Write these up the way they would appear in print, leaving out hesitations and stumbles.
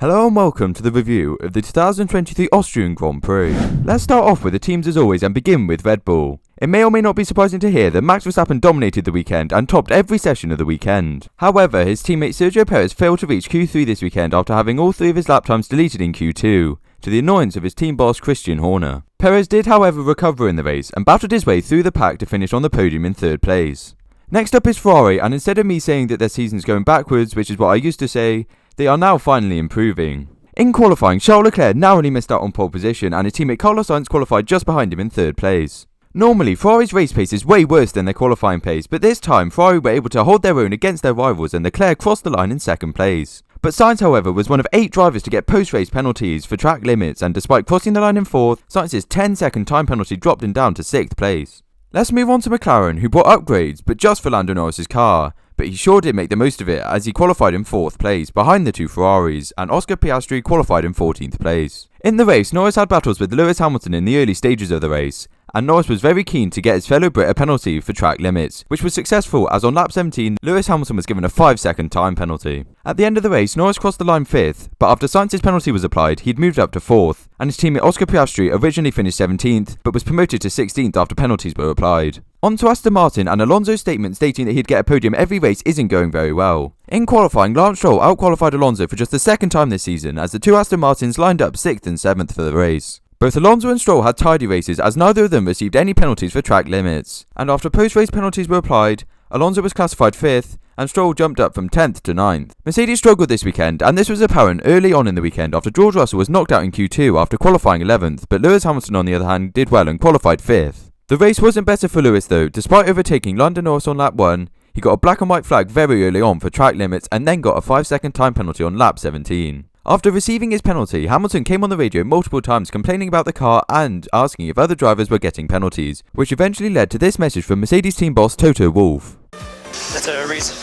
Hello and welcome to the review of the 2023 Austrian Grand Prix. Let's start off with the teams as always and begin with Red Bull. It may or may not be surprising to hear that Max Verstappen dominated the weekend and topped every session of the weekend. However, his teammate Sergio Perez failed to reach Q3 this weekend after having all three of his lap times deleted in Q2, to the annoyance of his team boss Christian Horner. Perez did however recover in the race and battled his way through the pack to finish on the podium in third place. Next up is Ferrari, and instead of me saying that their season's going backwards, which is what I used to say, they are now finally improving. In qualifying, Charles Leclerc narrowly missed out on pole position and his teammate Carlos Sainz qualified just behind him in third place. Normally, Ferrari's race pace is way worse than their qualifying pace, but this time Ferrari were able to hold their own against their rivals and Leclerc crossed the line in second place. But Sainz, however, was one of 8 drivers to get post-race penalties for track limits, and despite crossing the line in 4th, Sainz's 10-second time penalty dropped him down to 6th place. Let's move on to McLaren, who brought upgrades, but just for Lando Norris's car. But he sure did make the most of it as he qualified in 4th place behind the 2 Ferraris, and Oscar Piastri qualified in 14th place. In the race, Norris had battles with Lewis Hamilton in the early stages of the race, and Norris was very keen to get his fellow Brit a penalty for track limits, which was successful as on lap 17, Lewis Hamilton was given a 5-second time penalty. At the end of the race, Norris crossed the line 5th, but after Sainz's penalty was applied, he'd moved up to 4th, and his teammate Oscar Piastri originally finished 17th, but was promoted to 16th after penalties were applied. On to Aston Martin, and Alonso's statement stating that he'd get a podium every race isn't going very well. In qualifying, Lance Stroll outqualified Alonso for just the second time this season as the 2 Aston Martins lined up 6th and 7th for the race. Both Alonso and Stroll had tidy races as neither of them received any penalties for track limits, and after post-race penalties were applied, Alonso was classified 5th and Stroll jumped up from 10th to 9th. Mercedes struggled this weekend, and this was apparent early on in the weekend after George Russell was knocked out in Q2 after qualifying 11th, but Lewis Hamilton on the other hand did well and qualified 5th. The race wasn't better for Lewis though. Despite overtaking Lando Norris on lap 1, he got a black and white flag very early on for track limits and then got a 5-second time penalty on lap 17. After receiving his penalty, Hamilton came on the radio multiple times complaining about the car and asking if other drivers were getting penalties, which eventually led to this message from Mercedes team boss Toto Wolff. That's a reason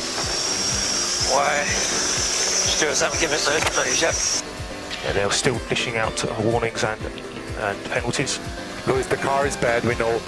why stewards haven't given us those penalties yet. Yeah, they're still dishing out warnings and penalties. Lewis, the car is bad, we know.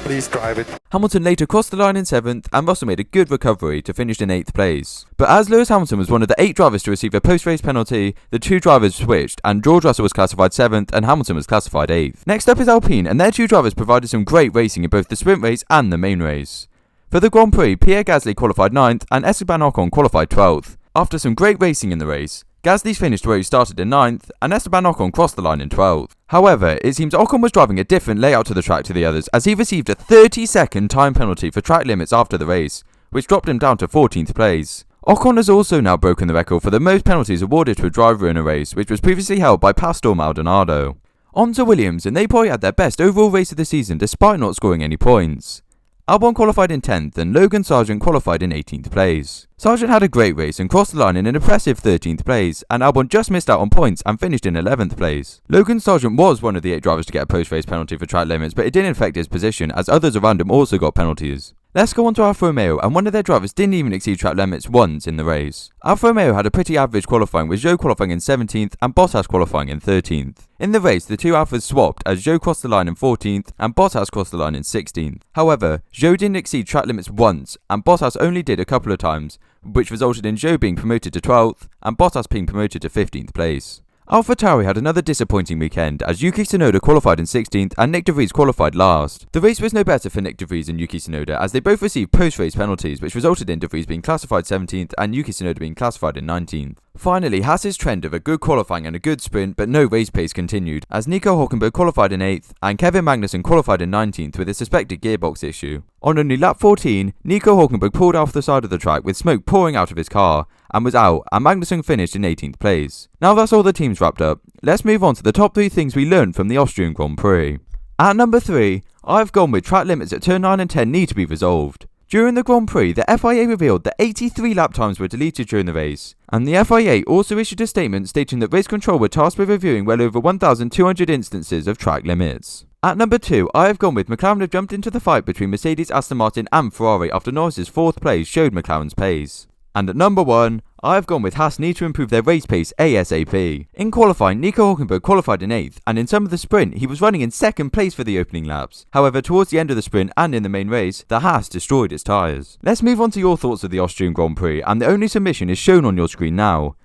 Please drive it. Hamilton later crossed the line in 7th and Russell made a good recovery to finish in 8th place. But as Lewis Hamilton was one of the 8 drivers to receive a post-race penalty, the 2 drivers switched and George Russell was classified 7th and Hamilton was classified 8th. Next up is Alpine, and their 2 drivers provided some great racing in both the sprint race and the main race. For the Grand Prix, Pierre Gasly qualified 9th and Esteban Ocon qualified 12th. After some great racing in the race, Gasly finished where he started in 9th, and Esteban Ocon crossed the line in 12th. However, it seems Ocon was driving a different layout to the track to the others, as he received a 30-second time penalty for track limits after the race, which dropped him down to 14th place. Ocon has also now broken the record for the most penalties awarded to a driver in a race, which was previously held by Pastor Maldonado. On to Williams, and they probably had their best overall race of the season despite not scoring any points. Albon qualified in 10th and Logan Sargent qualified in 18th place. Sargent had a great race and crossed the line in an impressive 13th place, and Albon just missed out on points and finished in 11th place. Logan Sargent was one of the 8 drivers to get a post-race penalty for track limits, but it didn't affect his position as others around him also got penalties. Let's go on to Alfa Romeo, and one of their drivers didn't even exceed track limits once in the race. Alfa Romeo had a pretty average qualifying, with Zhou qualifying in 17th and Bottas qualifying in 13th. In the race, the 2 Alfas swapped as Zhou crossed the line in 14th and Bottas crossed the line in 16th. However, Zhou didn't exceed track limits once and Bottas only did a couple of times, which resulted in Zhou being promoted to 12th and Bottas being promoted to 15th place. AlphaTauri had another disappointing weekend as Yuki Tsunoda qualified in 16th and Nick de Vries qualified last. The race was no better for Nick de Vries and Yuki Tsunoda as they both received post-race penalties, which resulted in de Vries being classified 17th and Yuki Tsunoda being classified in 19th. Finally, Haas's trend of a good qualifying and a good sprint but no race pace continued as Nico Hülkenberg qualified in 8th and Kevin Magnussen qualified in 19th with a suspected gearbox issue. On only lap 14, Nico Hülkenberg pulled off the side of the track with smoke pouring out of his car and was out, and Magnussen finished in 18th place. Now that's all the teams wrapped up, let's move on to the top 3 things we learned from the Austrian Grand Prix. At number 3, I've gone with track limits at turn 9 and 10 need to be resolved. During the Grand Prix, the FIA revealed that 83 lap times were deleted during the race, and the FIA also issued a statement stating that race control were tasked with reviewing well over 1,200 instances of track limits. At number 2, I have gone with McLaren have jumped into the fight between Mercedes, Aston Martin and Ferrari after Norris's 4th place showed McLaren's pace. And at number 1, I have gone with Haas need to improve their race pace ASAP. In qualifying, Nico Hülkenberg qualified in 8th, and in some of the sprint, he was running in 2nd place for the opening laps. However, towards the end of the sprint and in the main race, the Haas destroyed its tyres. Let's move on to your thoughts of the Austrian Grand Prix, and the only submission is shown on your screen now.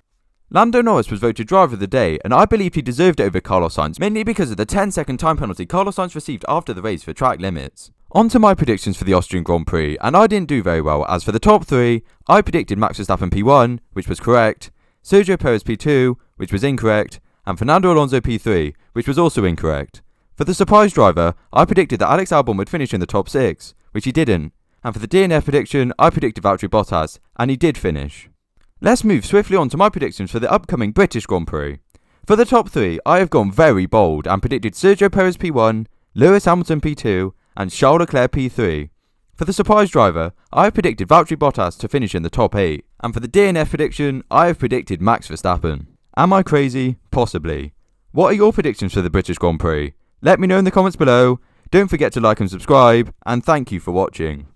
Lando Norris was voted driver of the day, and I believed he deserved it over Carlos Sainz, mainly because of the 10-second time penalty Carlos Sainz received after the race for track limits. On to my predictions for the Austrian Grand Prix, and I didn't do very well, as for the top 3, I predicted Max Verstappen P1, which was correct, Sergio Perez P2, which was incorrect, and Fernando Alonso P3, which was also incorrect. For the surprise driver, I predicted that Alex Albon would finish in the top 6, which he didn't, and for the DNF prediction, I predicted Valtteri Bottas, and he did finish. Let's move swiftly on to my predictions for the upcoming British Grand Prix. For the top 3, I have gone very bold and predicted Sergio Perez P1, Lewis Hamilton P2, and Charles Leclerc P3. For the surprise driver, I have predicted Valtteri Bottas to finish in the top 8, and for the DNF prediction, I have predicted Max Verstappen. Am I crazy? Possibly. What are your predictions for the British Grand Prix? Let me know in the comments below. Don't forget to like and subscribe, and thank you for watching.